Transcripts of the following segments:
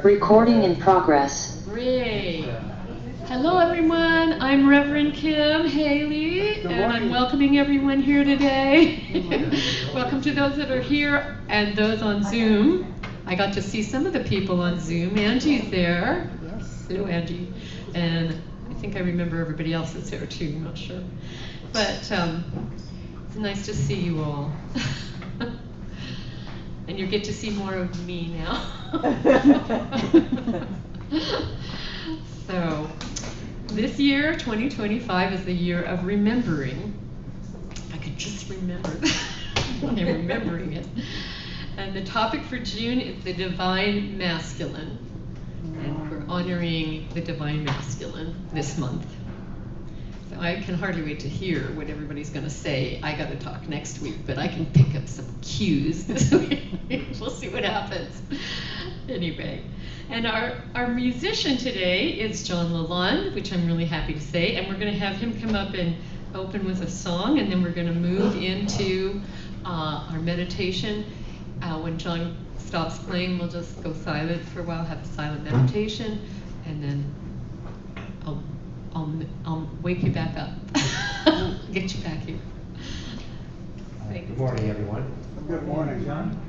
Recording in progress. Great. Hello everyone, I'm Reverend Kim Haley, and I'm welcoming everyone here today. Welcome to those that are here and those on Zoom. I got to see some of the people on Zoom. Angie's there. Yes. Hello Angie. And I think I remember everybody else that's there too, I'm not sure. But it's nice to see you all. And you get to see more of me now. So, this year, 2025, is the year of remembering. I could just remember that. I'm remembering it. And the topic for June is the Divine Masculine. And we're honoring the Divine Masculine this month. So I can hardly wait to hear what everybody's going to say. I got to talk next week, but I can pick up some cues this week. We'll see what happens. Anyway, and our musician today is John LaLonde, which I'm really happy to say, and we're going to have him come up and open with a song, and then we're going to move into our meditation. When John stops playing, we'll just go silent for a while, have a silent meditation, and then I'll wake you back up, get you back here. Good morning, everyone. Good morning, John.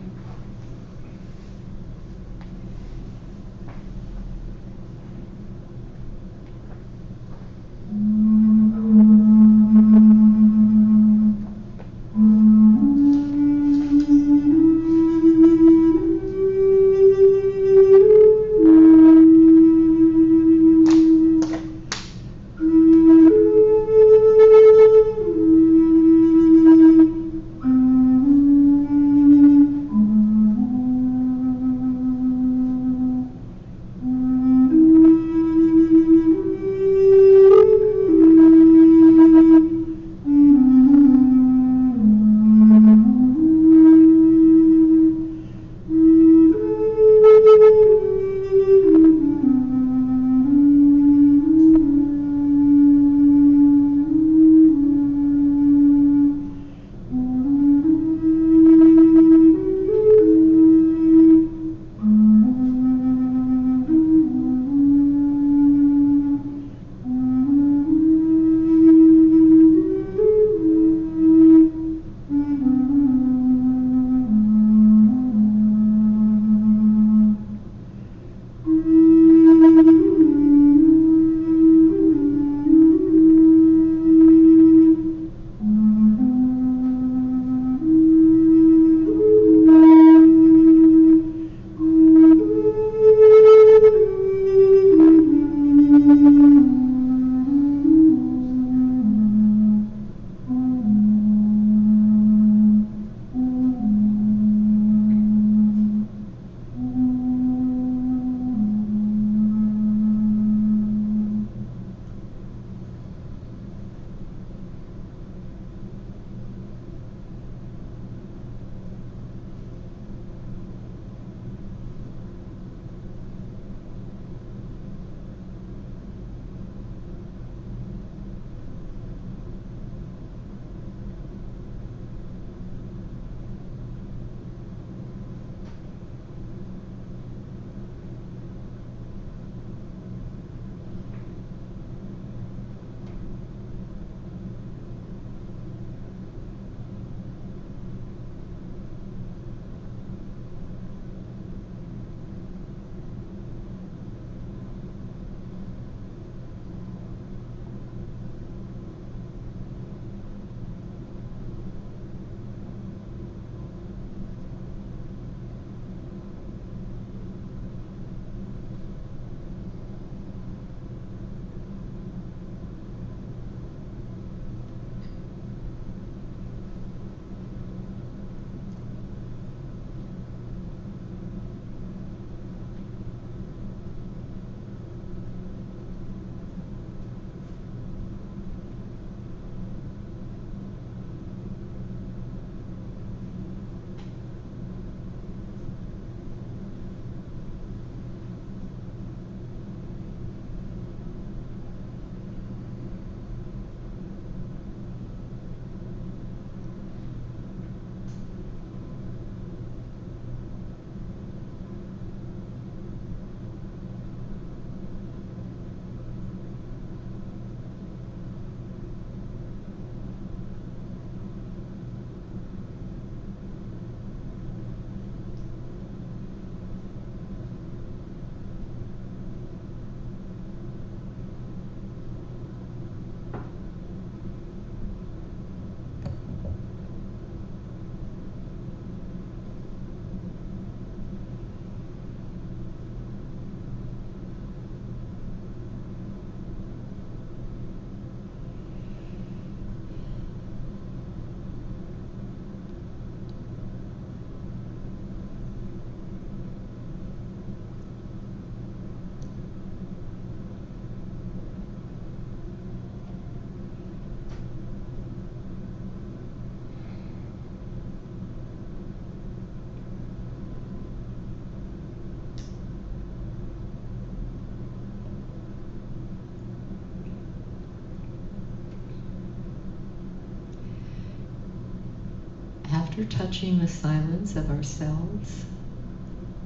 after touching the silence of ourselves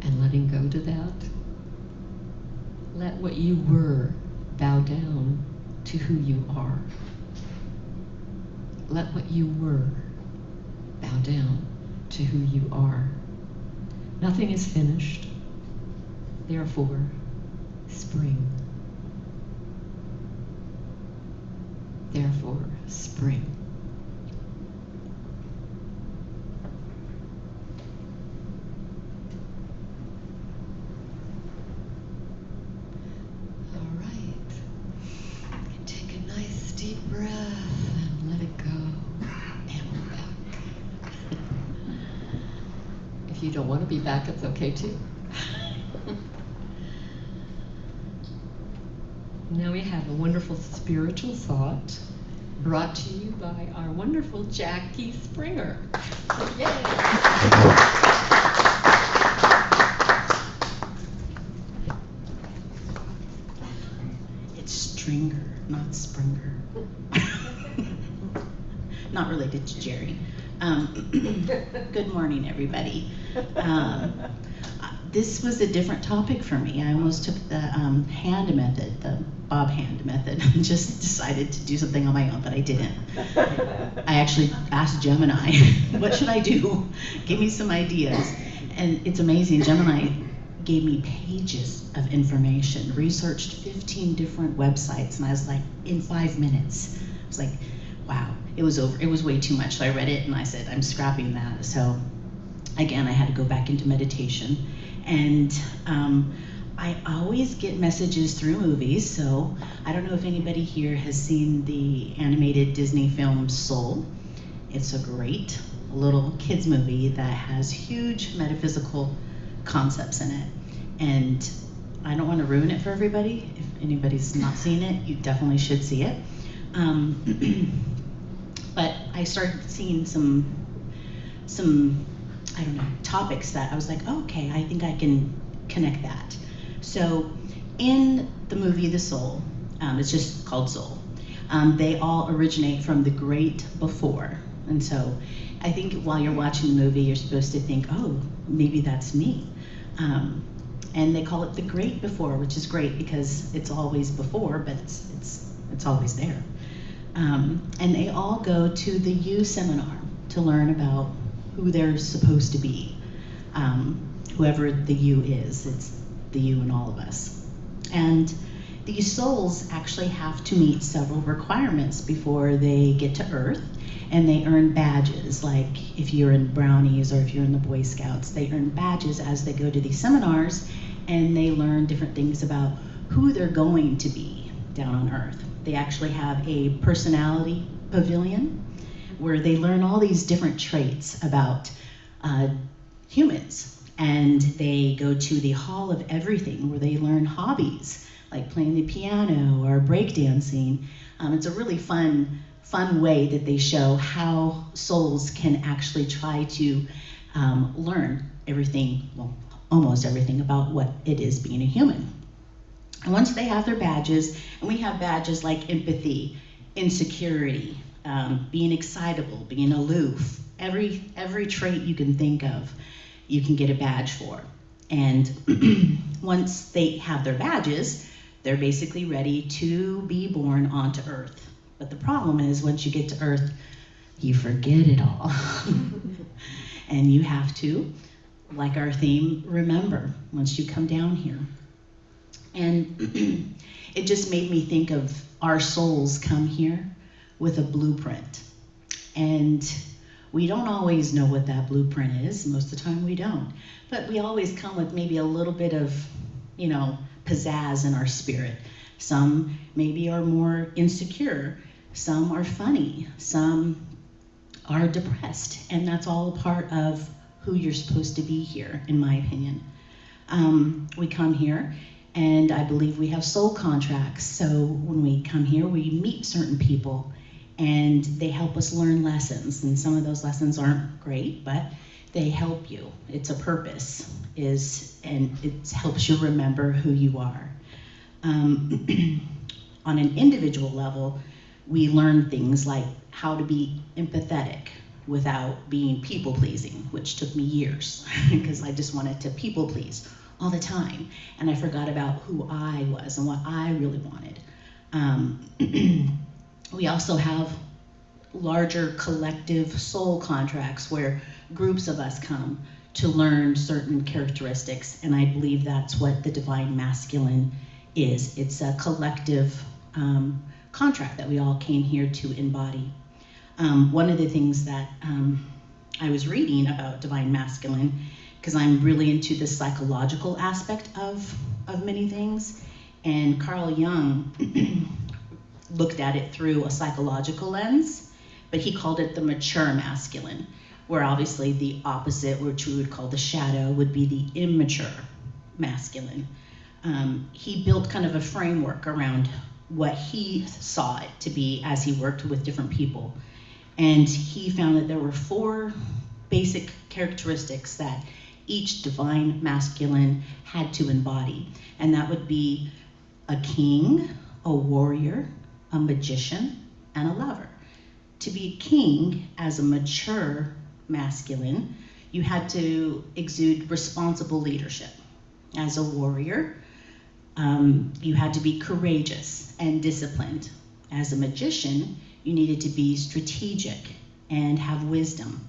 and letting go to that, let what you were bow down to who you are. Let what you were bow down to who you are. Nothing is finished. Therefore, spring. Therefore, spring. All right. Take a nice deep breath and let it go. And we're back. If you don't want to be back, it's okay too. Now we have a wonderful spiritual thought brought to you by our wonderful Jacque Springer. So, yay! It's Stringer, not Springer. Not related to Jerry. Good morning, everybody. This was a different topic for me. I almost took the hand method, the Bob hand method, and just decided to do something on my own, but I didn't. I actually asked Gemini, what should I do? Give me some ideas. And it's amazing, Gemini gave me pages of information, researched 15 different websites, and I was like, in 5 minutes. I was like, wow, it was way too much. So I read it and I said, I'm scrapping that. So again, I had to go back into meditation. And I always get messages through movies, so I don't know if anybody here has seen the animated Disney film Soul. It's a great little kids movie that has huge metaphysical concepts in it. And I don't want to ruin it for everybody. If anybody's not seen it, you definitely should see it. But I started seeing some I don't know, topics that I was like, oh, okay, I think I can connect that. So in the movie The Soul, it's just called Soul, they all originate from the great before. And so I think while you're watching the movie, you're supposed to think, oh, maybe that's me. And they call it the great before, which is great because it's always before, but it's always there. And they all go to the You seminar to learn about who they're supposed to be. Whoever the You is, it's the You in all of us. And these souls actually have to meet several requirements before they get to Earth, and they earn badges. Like if you're in Brownies or if you're in the Boy Scouts, they earn badges as they go to these seminars, and they learn different things about who they're going to be down on Earth. They actually have a personality pavilion where they learn all these different traits about humans. And they go to the Hall of Everything where they learn hobbies like playing the piano or breakdancing. It's a really fun way that they show how souls can actually try to learn everything, well, almost everything about what it is being a human. And once they have their badges, and we have badges like empathy, insecurity, being excitable, being aloof, every trait you can think of, you can get a badge for. And once they have their badges, they're basically ready to be born onto Earth. But the problem is once you get to Earth, you forget it all. And you have to, like our theme, remember once you come down here. And it just made me think of our souls come here with a blueprint. And we don't always know what that blueprint is. Most of the time we don't. But we always come with maybe a little bit of, pizzazz in our spirit. Some maybe are more insecure. Some are funny. Some are depressed. And that's all a part of who you're supposed to be here, in my opinion. We come here, and I believe we have soul contracts. So when we come here, we meet certain people, and they help us learn lessons. And some of those lessons aren't great, but they help you. It's a purpose, and it helps you remember who you are. On an individual level, we learn things like how to be empathetic, without being people pleasing, which took me years because I just wanted to people please all the time. And I forgot about who I was and what I really wanted. We also have larger collective soul contracts where groups of us come to learn certain characteristics, and I believe that's what the divine masculine is. It's a collective contract that we all came here to embody. One of the things that I was reading about divine masculine, because I'm really into the psychological aspect of many things, and Carl Jung looked at it through a psychological lens, but he called it the mature masculine, where obviously the opposite, which we would call the shadow, would be the immature masculine. He built kind of a framework around what he saw it to be as he worked with different people. And he found that there were 4 basic characteristics that each divine masculine had to embody. And that would be a king, a warrior, a magician, and a lover. To be a king as a mature masculine, you had to exude responsible leadership. As a warrior, you had to be courageous and disciplined. As a magician, you needed to be strategic and have wisdom.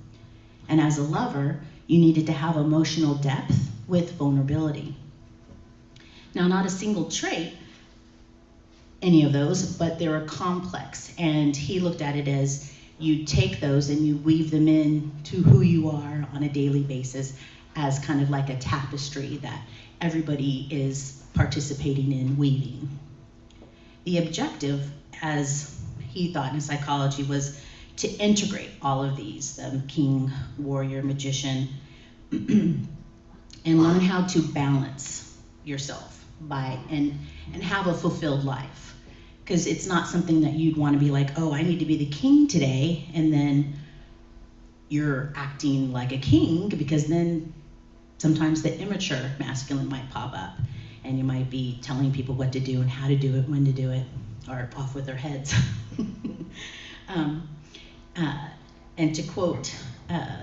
And as a lover, you needed to have emotional depth with vulnerability. Now, not a single trait, any of those, but they're a complex. And he looked at it as you take those and you weave them in to who you are on a daily basis as kind of like a tapestry that everybody is participating in weaving. The objective, as he thought in psychology, was to integrate all of these, the king, warrior, magician, and learn how to balance yourself and have a fulfilled life. Because it's not something that you'd want to be like, oh, I need to be the king today, and then you're acting like a king, because then sometimes the immature masculine might pop up, and you might be telling people what to do and how to do it, when to do it, or off with their heads. And to quote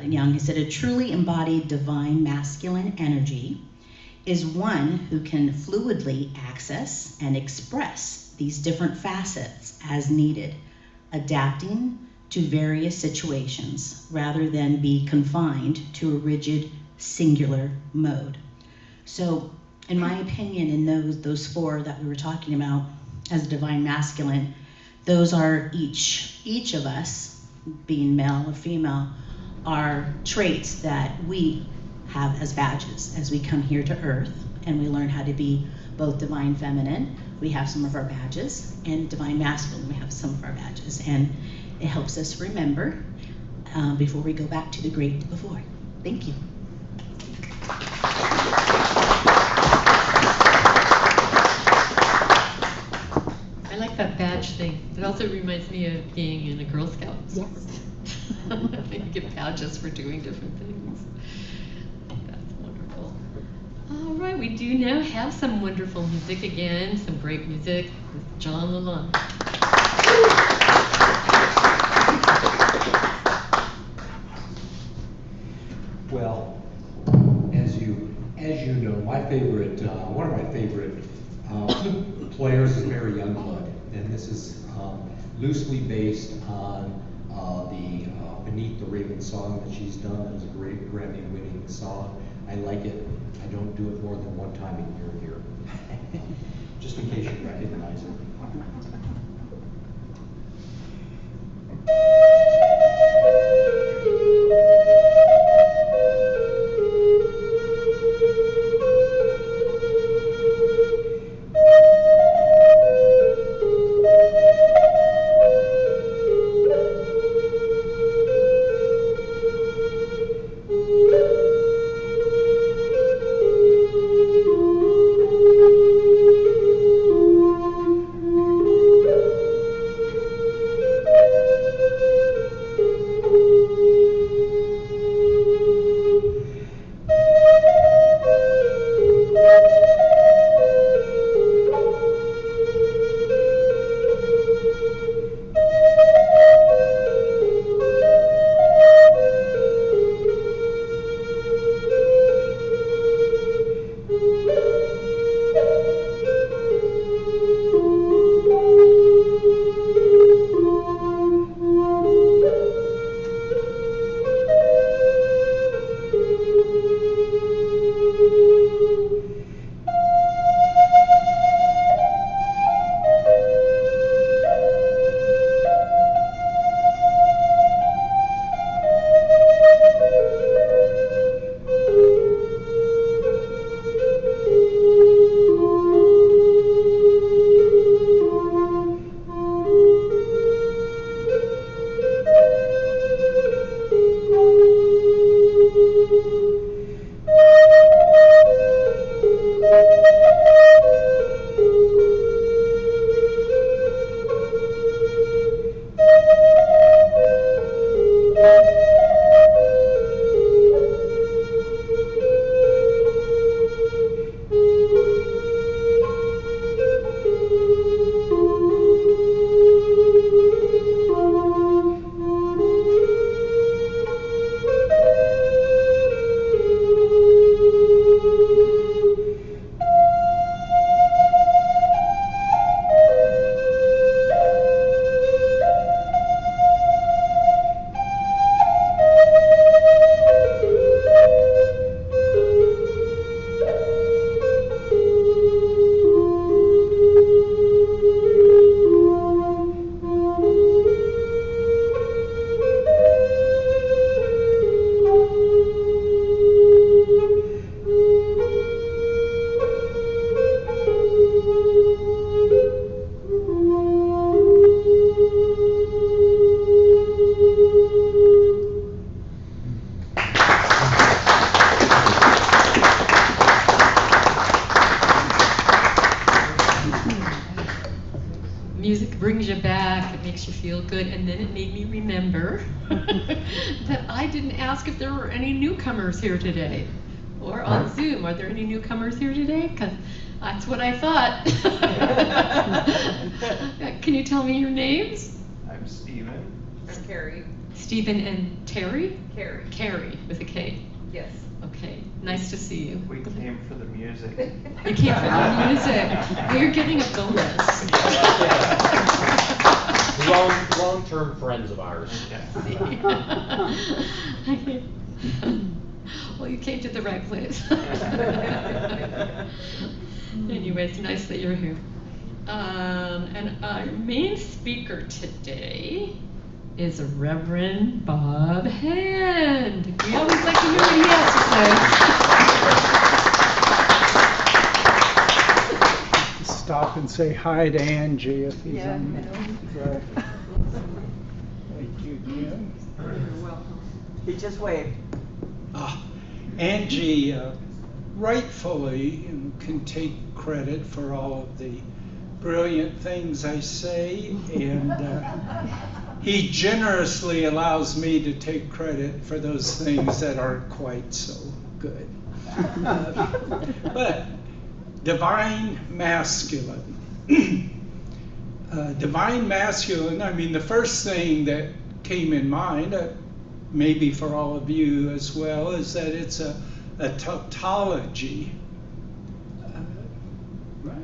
Jung, he said, a truly embodied divine masculine energy is one who can fluidly access and express these different facets as needed, adapting to various situations rather than be confined to a rigid, singular mode. So, in my opinion, in those 4 that we were talking about as divine masculine, those are each of us, being male or female, are traits that we have as badges as we come here to Earth and we learn how to be both divine feminine. We have some of our badges, and divine masculine, we have some of our badges, and it helps us remember before we go back to the great before. Thank you. I like that badge thing. It also reminds me of being in a Girl Scouts. Yes. You get badges for doing different things. That's wonderful. All right, we do now have some wonderful music again, some great music with John LaLonde. Well, as you know, one of my favorite players is Mary Youngblood, and this is loosely based on the Beneath the Raven song that she's done. It was a great Grammy-winning song. I like it. I don't do it more than one time a year here, just in case you recognize it. Music brings you back, it makes you feel good, and then it made me remember that I didn't ask if there were any newcomers here today, or on Zoom. Are there any newcomers here today? Because that's what I thought. Can you tell me your names? I'm Steven. I'm Carrie. Stephen and Terry? Carrie. Carrie, with a K. Yes. Okay, nice to see you. We came for the music. You came for the music. Well, you're getting a bonus. Long-term friends of ours. Well, you came to the right place. Anyway, it's nice that you're here. And our main speaker today is Reverend Bob Hand. We always like to hear what he has to say. Stop and say hi to Angie if he's on there. Right. Thank you, Jim. You're welcome. He just waved. Angie rightfully can take credit for all of the brilliant things I say, and he generously allows me to take credit for those things that aren't quite so good. But divine masculine. Divine masculine, I mean, the first thing that came in mind, maybe for all of you as well, is that it's a tautology.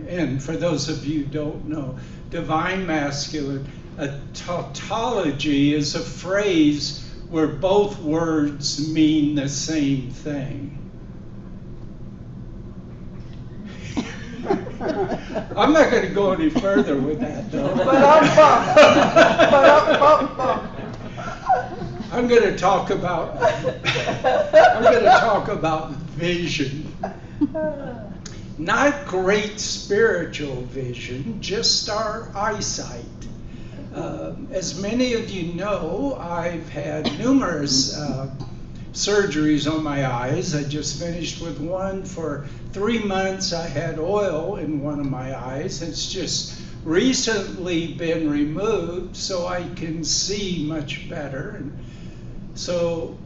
And for those of you who don't know, divine masculine, a tautology is a phrase where both words mean the same thing. I'm not going to go any further with that, though. I'm going to talk about vision. Not great spiritual vision, just our eyesight. As many of you know, I've had numerous surgeries on my eyes. I just finished with one for 3 months. I had oil in one of my eyes. It's just recently been removed so I can see much better. And so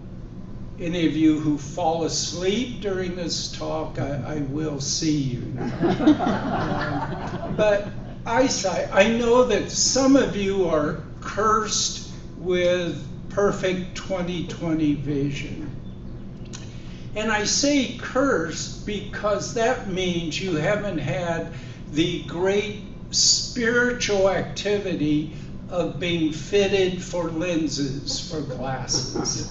any of you who fall asleep during this talk, I will see you now. But eyesight, I know that some of you are cursed with perfect 20/20 vision. And I say cursed because that means you haven't had the great spiritual activity of being fitted for lenses for glasses.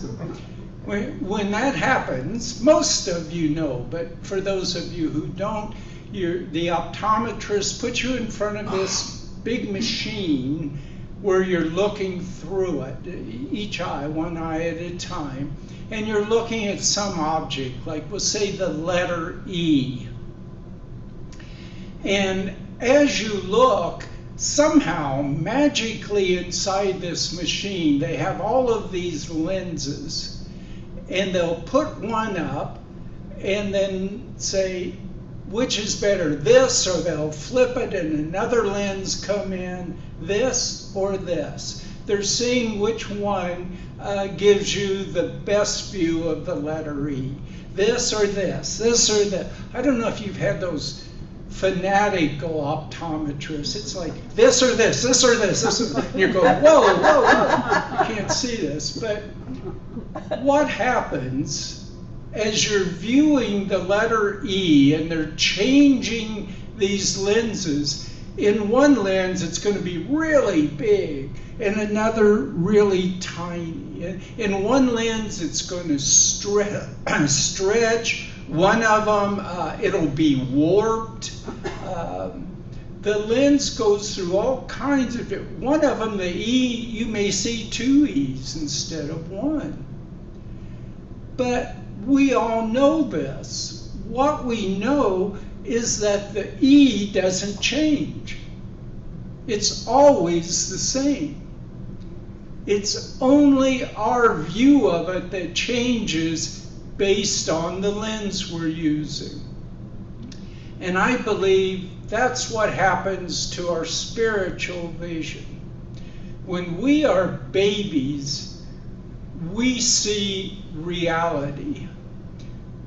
When that happens, most of you know, but for those of you who don't, the optometrist puts you in front of this big machine where you're looking through it, each eye, one eye at a time, and you're looking at some object, like we'll say the letter E. And as you look, somehow, magically inside this machine, they have all of these lenses, and they'll put one up and then say, which is better, this, or they'll flip it and another lens come in, this or this. They're seeing which one gives you the best view of the letter E. This or this or that. I don't know if you've had those fanatical optometrists. It's like this or this or this. And you're going, whoa, whoa, whoa. You can't see this. But what happens as you're viewing the letter E and they're changing these lenses? In one lens, it's going to be really big, and another really tiny. In one lens, it's going to stretch. One of them, it'll be warped. The lens goes through all kinds of different. One of them, the E, you may see 2 E's instead of 1. But we all know this. What we know is that the E doesn't change. It's always the same. It's only our view of it that changes based on the lens we're using. And I believe that's what happens to our spiritual vision. When we are babies, we see reality.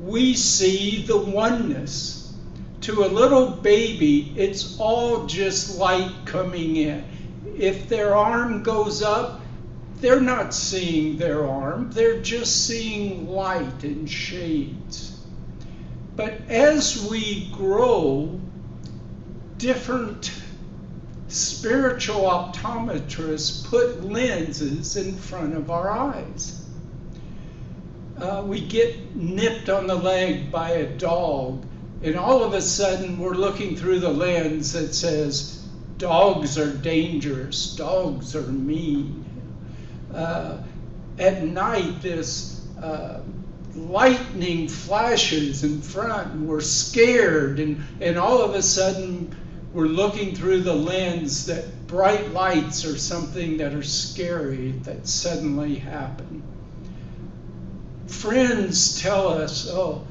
We see the oneness. To a little baby, it's all just light coming in. If their arm goes up, they're not seeing their arm. They're just seeing light and shades. But as we grow, different spiritual optometrists put lenses in front of our eyes. We get nipped on the leg by a dog, and all of a sudden we're looking through the lens that says, dogs are dangerous, dogs are mean. At night, this lightning flashes in front, and we're scared, and all of a sudden we're looking through the lens that bright lights are something that are scary that suddenly happen. Friends tell us, oh,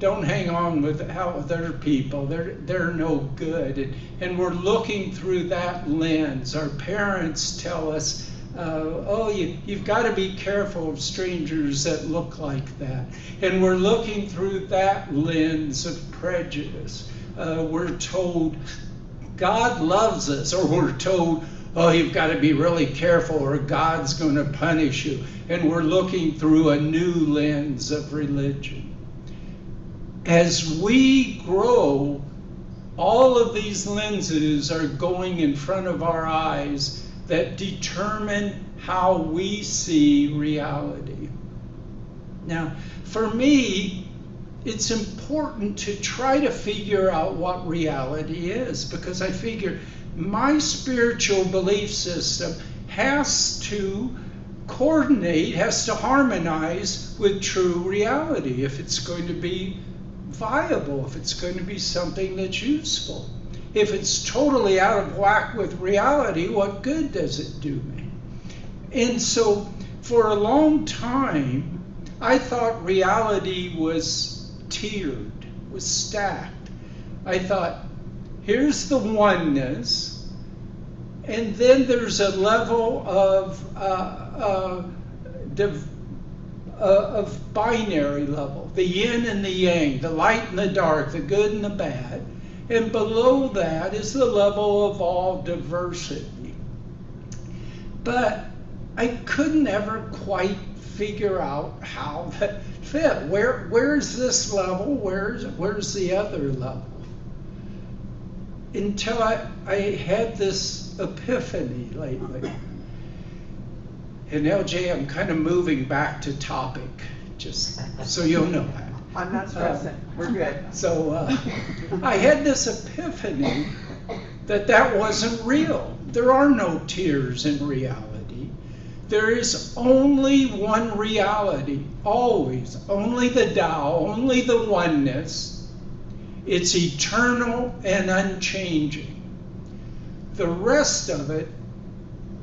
don't hang on with other people, they're no good. And we're looking through that lens. Our parents tell us, oh, you've got to be careful of strangers that look like that. And we're looking through that lens of prejudice. We're told God loves us, or we're told, oh, you've got to be really careful or God's going to punish you. And we're looking through a new lens of religion. As we grow, all of these lenses are going in front of our eyes that determine how we see reality. Now, for me, it's important to try to figure out what reality is, because I figure my spiritual belief system has to coordinate, has to harmonize with true reality if it's going to be viable, if it's going to be something that's useful. If it's totally out of whack with reality, what good does it do me? And so for a long time, I thought reality was tiered, was stacked. I thought, here's the oneness, and then there's a level of binary level, the yin and the yang, the light and the dark, the good and the bad. And below that is the level of all diversity. But I couldn't ever quite figure out how that fit. Where's this level? Where's the other level? Until I had this epiphany lately. And LJ, I'm kind of moving back to topic, just so you'll know that. I'm not stressing. We're good. So I had this epiphany that wasn't real. There are no tiers in reality. There is only one reality, always. Only the Tao, only the oneness. It's eternal and unchanging. The rest of it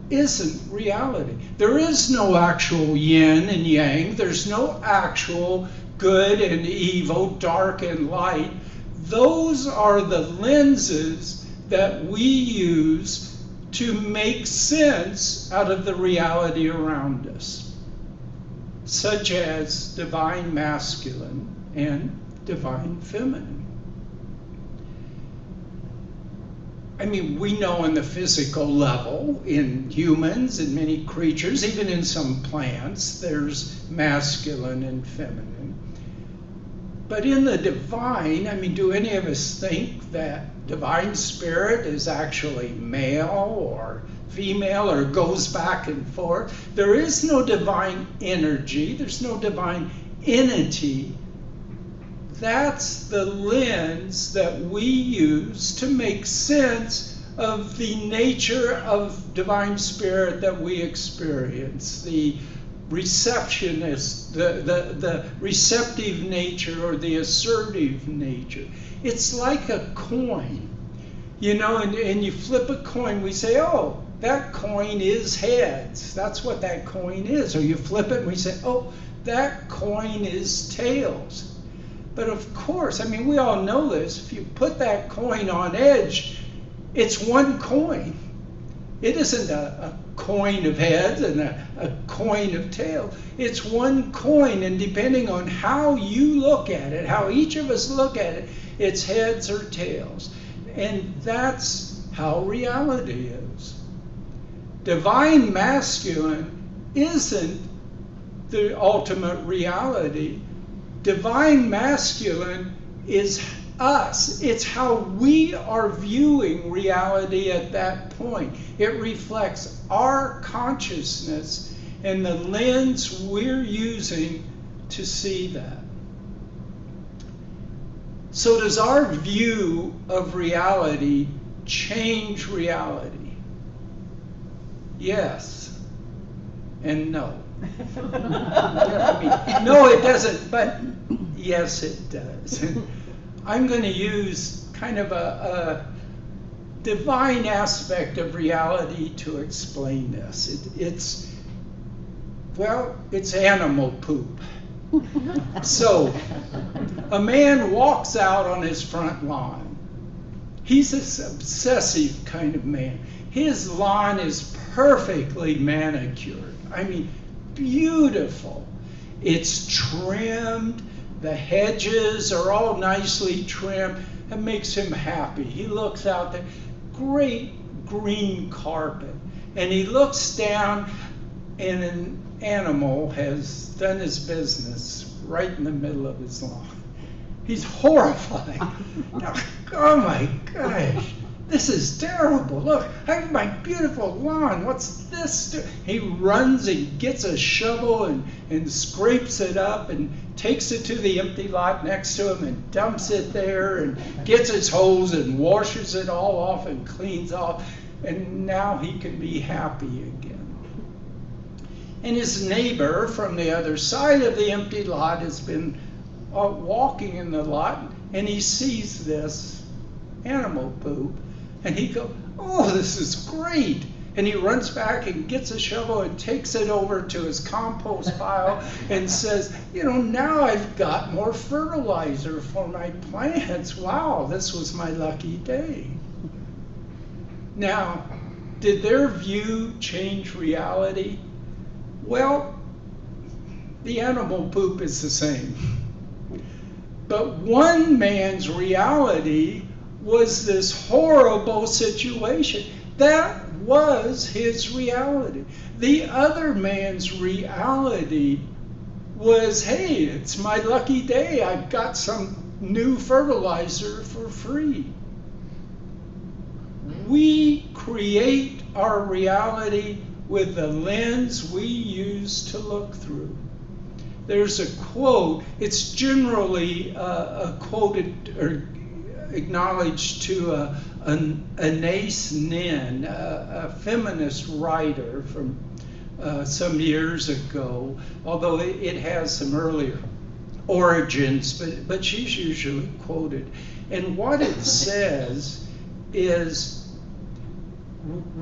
isn't reality. There is no actual yin and yang. There's no actual good and evil, dark and light. those are the lenses that we use to make sense out of the reality around us, such as divine masculine and divine feminine. I mean, we know on the physical level, in humans and many creatures, even in some plants, there's masculine and feminine. But in the divine, I mean, do any of us think that divine spirit is actually male or female or goes back and forth? There is no divine energy, there's no divine entity. That's the lens that we use to make sense of the nature of divine spirit that we experience, the receptionist, the receptive nature or the assertive nature. It's like a coin, you know, and you flip a coin, we say, oh, that coin is heads. That's what that coin is. Or you flip it and we say, oh, that coin is tails. But of course, I mean, we all know this. If you put that coin on edge, it's one coin. It isn't a coin of heads and a coin of tails. It's one coin, and depending on how you look at it, how each of us look at it, it's heads or tails. And that's how reality is. Divine masculine isn't the ultimate reality. Divine masculine is us. It's how we are viewing reality at that point. It reflects our consciousness and the lens we're using to see that. So does our view of reality change reality? Yes and no. No, it doesn't, but yes, it does. I'm going to use kind of a divine aspect of reality to explain this. It's animal poop. So, a man walks out on his front lawn. He's this obsessive kind of man. His lawn is perfectly manicured. I mean, beautiful. It's trimmed. The hedges are all nicely trimmed. It makes him happy. He looks out there, great green carpet. And he looks down, and an animal has done his business right in the middle of his lawn. He's horrified. Oh my gosh, this is terrible. Look, I have my beautiful lawn. What's this? He runs and gets a shovel and scrapes it up and takes it to the empty lot next to him and dumps it there and gets his hose and washes it all off and cleans off. And now he can be happy again. And his neighbor from the other side of the empty lot has been walking in the lot, and he sees this animal poop, and he goes, oh, this is great. And he runs back and gets a shovel and takes it over to his compost pile and says, you know, now I've got more fertilizer for my plants. Wow, this was my lucky day. Now, did their view change reality? Well, the animal poop is the same. But one man's reality was this horrible situation. That was his reality. The other man's reality was, hey, it's my lucky day. I've got some new fertilizer for free. We create our reality with the lens we use to look through. There's a quote, it's generally quoted or acknowledged to Anais Nin, a feminist writer from some years ago, although it has some earlier origins, but she's usually quoted. And what it says is,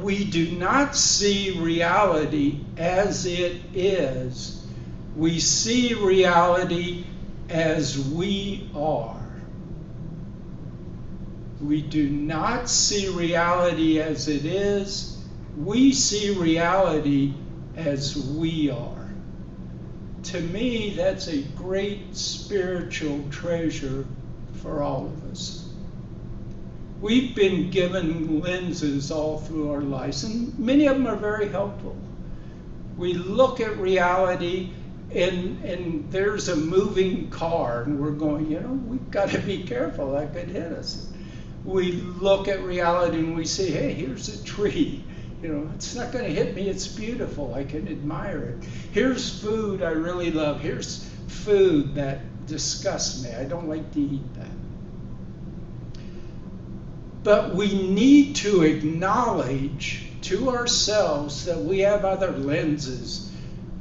we do not see reality as it is. We see reality as we are. We do not see reality as it is. We see reality as we are. To me, that's a great spiritual treasure for all of us. We've been given lenses all through our lives, and many of them are very helpful. We look at reality, and there's a moving car, and we're going, we've got to be careful, that could hit us. We look at reality and we say, hey, here's a tree. It's not going to hit me, it's beautiful, I can admire it. Here's food I really love. Here's food that disgusts me. I don't like to eat that. But we need to acknowledge to ourselves that we have other lenses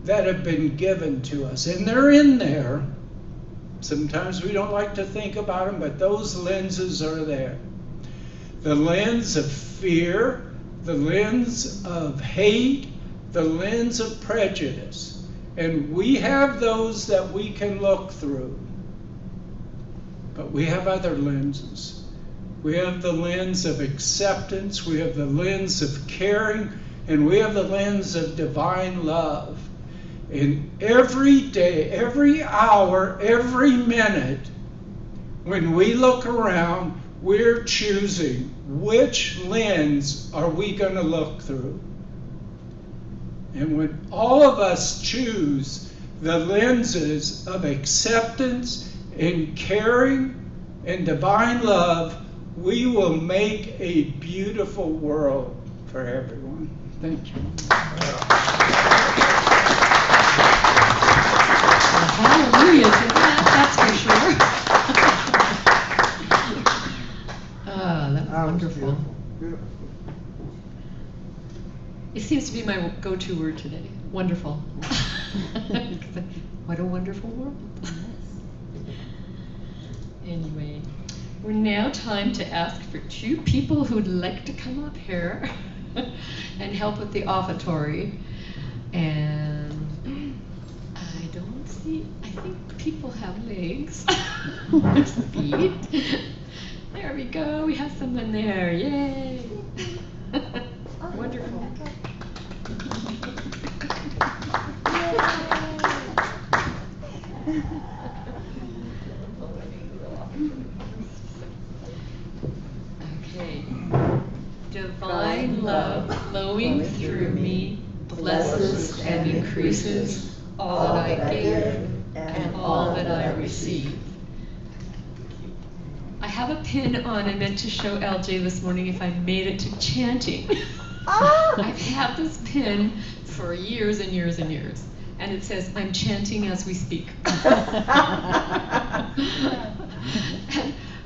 that have been given to us, and they're in there. Sometimes we don't like to think about them, but those lenses are there. The lens of fear, the lens of hate, the lens of prejudice. And we have those that we can look through. But we have other lenses. We have the lens of acceptance, we have the lens of caring, and we have the lens of divine love. And every day, every hour, every minute, when we look around, we're choosing which lens are we going to look through. And when all of us choose the lenses of acceptance and caring and divine love, we will make a beautiful world for everyone. Thank you. Hallelujah to that, that's for sure. That was wonderful. Beautiful. It seems to be my go-to word today. Wonderful. What a wonderful world. Anyway, we're now time to ask for 2 people who'd like to come up here and help with the offertory. And I don't see, I think people have legs, feet. There we go, we have someone there, yay. Wonderful. Okay. Divine love flowing through me blesses and increases all that I give and all that I receive. I have a pin on. I meant to show LJ this morning if I made it to chanting. I've had this pin for years and years and years. And it says, I'm chanting as we speak.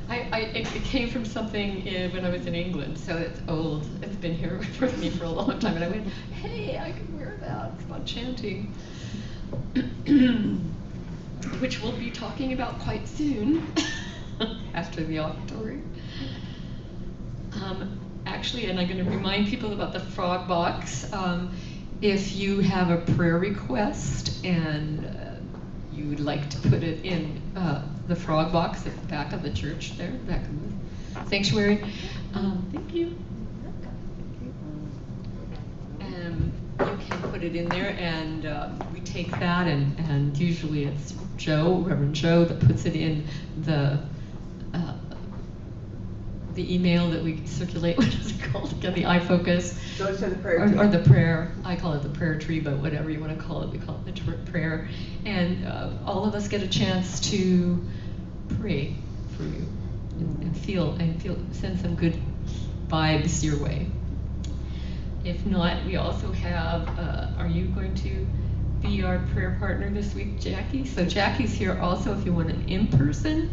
And it came from something when I was in England, so it's old. It's been here with me for a long time. And I went, hey, I can wear that. It's about chanting. Which we'll be talking about quite soon after the offertory. Actually, and I'm going to remind people about the frog box. If you have a prayer request and you would like to put it in the frog box at the back of the church there, back in the sanctuary. Thank you. You can put it in there, and we take that, and usually it's Reverend Joe, that puts it in the email that we circulate. What is it called again? The iFocus. Goes to the prayer tree. Or the prayer. I call it the prayer tree, but whatever you want to call it, we call it the prayer. And all of us get a chance to pray for you and send some good vibes your way. If not, we also have, are you going to be our prayer partner this week, Jackie? So Jackie's here also if you want an in-person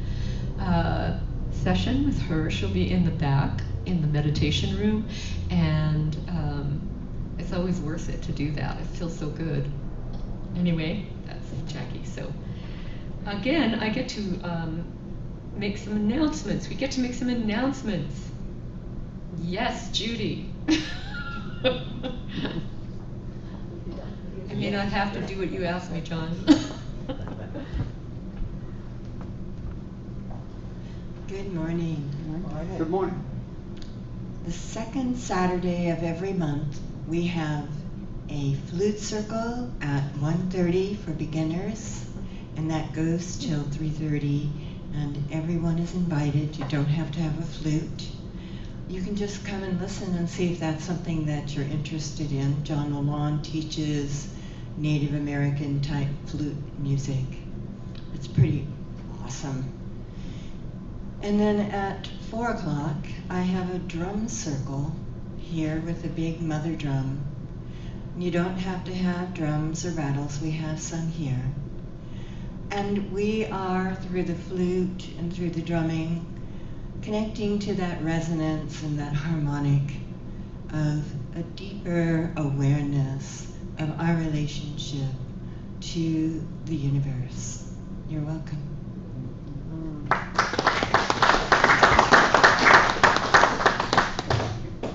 session with her. She'll be in the back in the meditation room, and it's always worth it to do that. It feels so good. Anyway, that's Jackie. So again, I get to make some announcements. We get to make some announcements. Yes, Judy. I may not have to do what you asked me, John. Good morning. Good morning. The second Saturday of every month, we have a flute circle at 1:30 for beginners, and that goes till 3:30, and everyone is invited. You don't have to have a flute. You can just come and listen and see if that's something that you're interested in. John LaLonde teaches Native American type flute music. It's pretty awesome. And then at 4 o'clock, I have a drum circle here with a big mother drum. You don't have to have drums or rattles, we have some here. And we are, through the flute and through the drumming, connecting to that resonance and that harmonic of a deeper awareness of our relationship to the universe. You're welcome.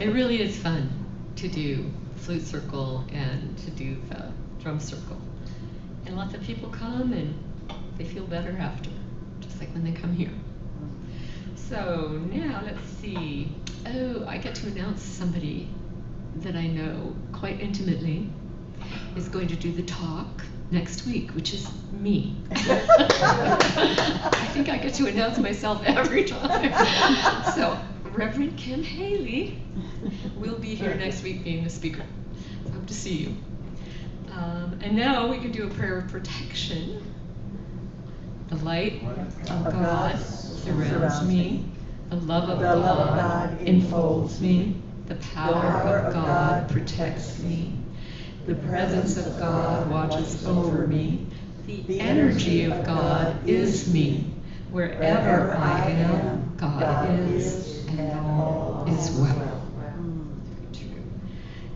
It really is fun to do flute circle and to do the drum circle. And lots of people come and they feel better after, just like when they come here. So now let's see. Oh, I get to announce somebody that I know quite intimately is going to do the talk next week, which is me. I think I get to announce myself every time. So Reverend Kim Haley will be here next week being the speaker. So hope to see you. And now we can do a prayer of protection. The light of God surrounds me. The love of God enfolds me. The power of God protects me. The presence of God watches over me. The energy of God is me. Wherever I am, God is, and all is well.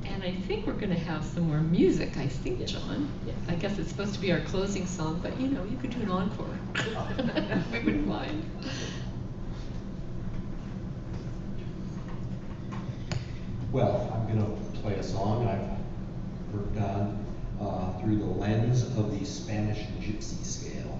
And I think we're going to have some more music, I think, John. I guess it's supposed to be our closing song, but you know, you could do an encore. We wouldn't mind. Well, I'm going to play a song I've worked on through the lens of the Spanish Gypsy scale.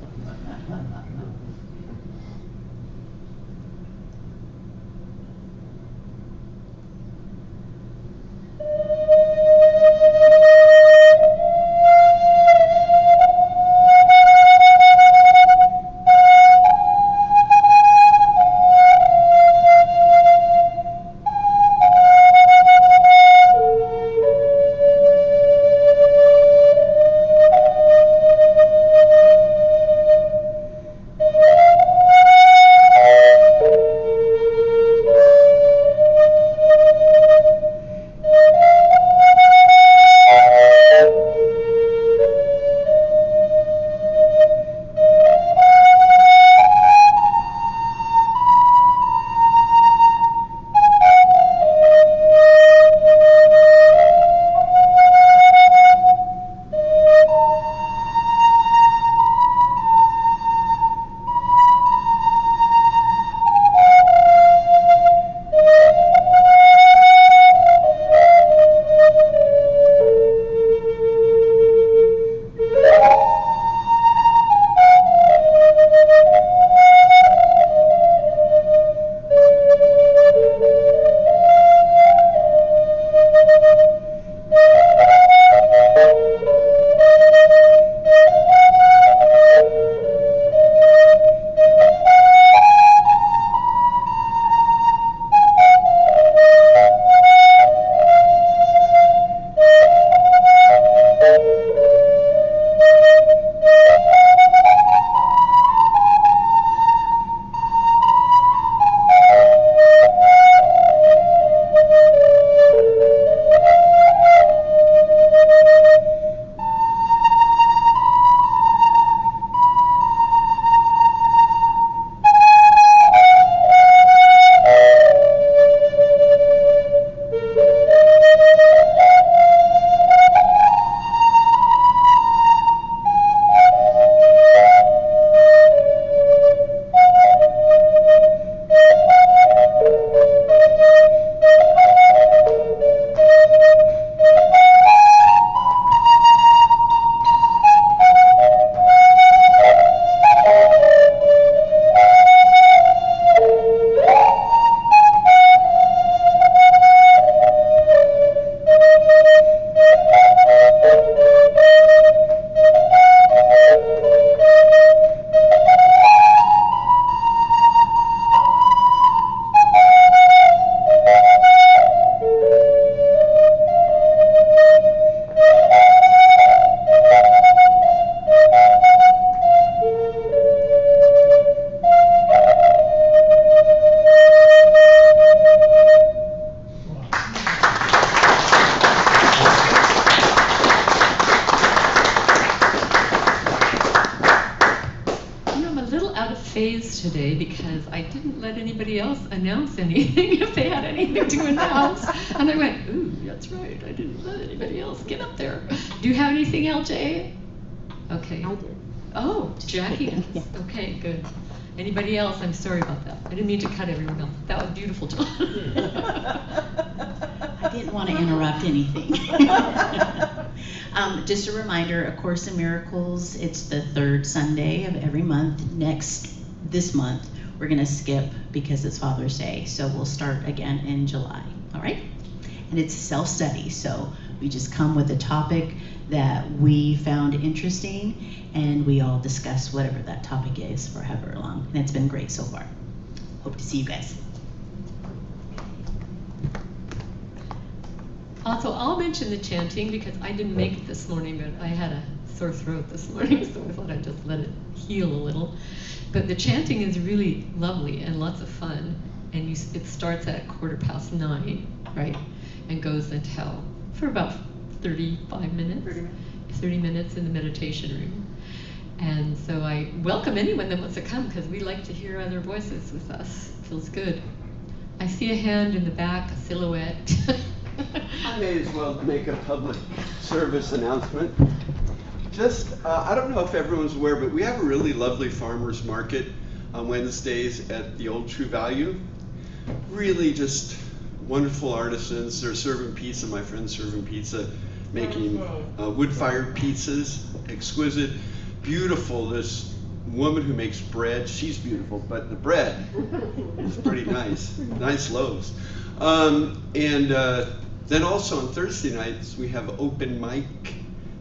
phased today because I didn't let anybody else announce anything if they had anything to announce. And I went, ooh, that's right, I didn't let anybody else get up there. Do you have anything, LJ? Okay. I did. Oh, Jackie. Yeah. Okay, good. Anybody else? I'm sorry about that. I didn't mean to cut everyone off. That was beautiful, John. I didn't want to interrupt anything. Just a reminder, A Course in Miracles, it's the third Sunday of every month. This month, we're going to skip because it's Father's Day, so we'll start again in July, all right? And it's self-study, so we just come with a topic that we found interesting, and we all discuss whatever that topic is for however long, and it's been great so far. Hope to see you guys. Also, I'll mention the chanting because I didn't make it this morning, but I had a sore throat this morning, so I thought I'd just let it heal a little. But the chanting is really lovely and lots of fun, and it starts at 9:15, right, and goes until for about 35 minutes. 30 minutes in the meditation room. And so I welcome anyone that wants to come because we like to hear other voices with us. Feels good. I see a hand in the back, a silhouette. I may as well make a public service announcement. Just, I don't know if everyone's aware, but we have a really lovely farmers market on Wednesdays at the Old True Value. Really just wonderful artisans. They're serving pizza, my friend's serving pizza, making wood-fired pizzas, exquisite, beautiful. This woman who makes bread, she's beautiful, but the bread is pretty nice, nice loaves. Then also on Thursday nights, we have open mic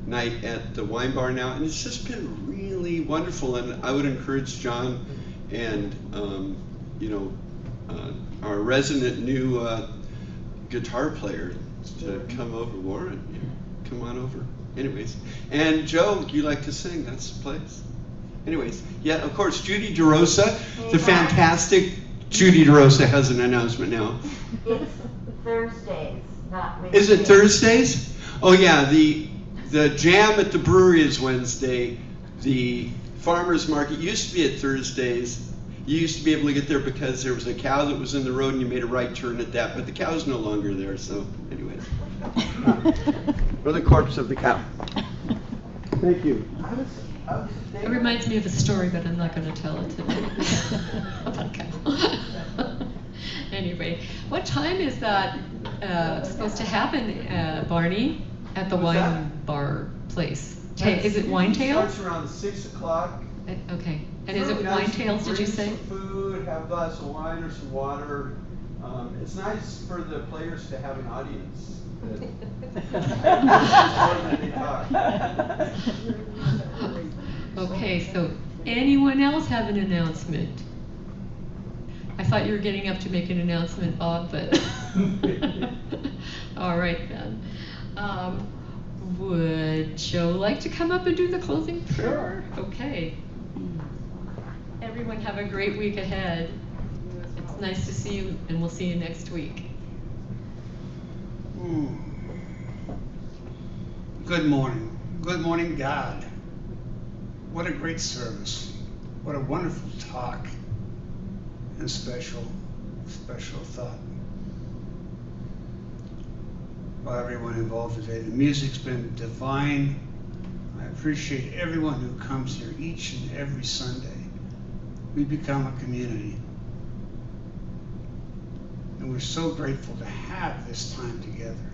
night at the wine bar now, and it's just been really wonderful. And I would encourage John and our resident new guitar player to come over. Warren, come on over. Anyways, and Joe, you like to sing? That's the place. Anyways, yeah, of course, Judy DeRosa, the fantastic Judy DeRosa has an announcement now. It's Thursdays, not Wednesdays. Is it Thursdays? Oh yeah, the jam at the brewery is Wednesday. The farmers market used to be at Thursdays. You used to be able to get there because there was a cow that was in the road and you made a right turn at that, but the cow's no longer there, so anyways. Or the corpse of the cow. Thank you. It reminds me of a story, but I'm not going to tell it today. About a cow. Anyway, what time is that supposed to happen, Barney, at the wine bar place? Is it Wine It Tails? starts around 6 o'clock. Okay. And is it Wine Tails, did you say? Bring some food, have a glass of wine or some water. It's nice for the players to have an audience. Okay, so anyone else have an announcement? I thought you were getting up to make an announcement, Bob, but all right then. Would Joe like to come up and do the closing prayer? Sure. Okay. Everyone have a great week ahead. It's nice to see you, and we'll see you next week. Good morning. Good morning, God. What a great service. What a wonderful talk. And special thought. By everyone involved today. The music's been divine. I appreciate everyone who comes here each and every Sunday. We become a community. And we're so grateful to have this time together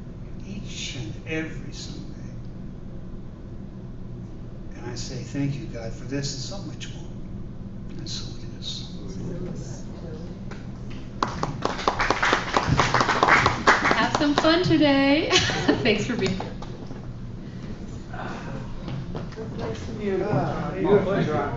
each and every Sunday. And I say thank you, God, for this and so much more. And so it is. Have some fun today. Thanks for being here. Beautiful.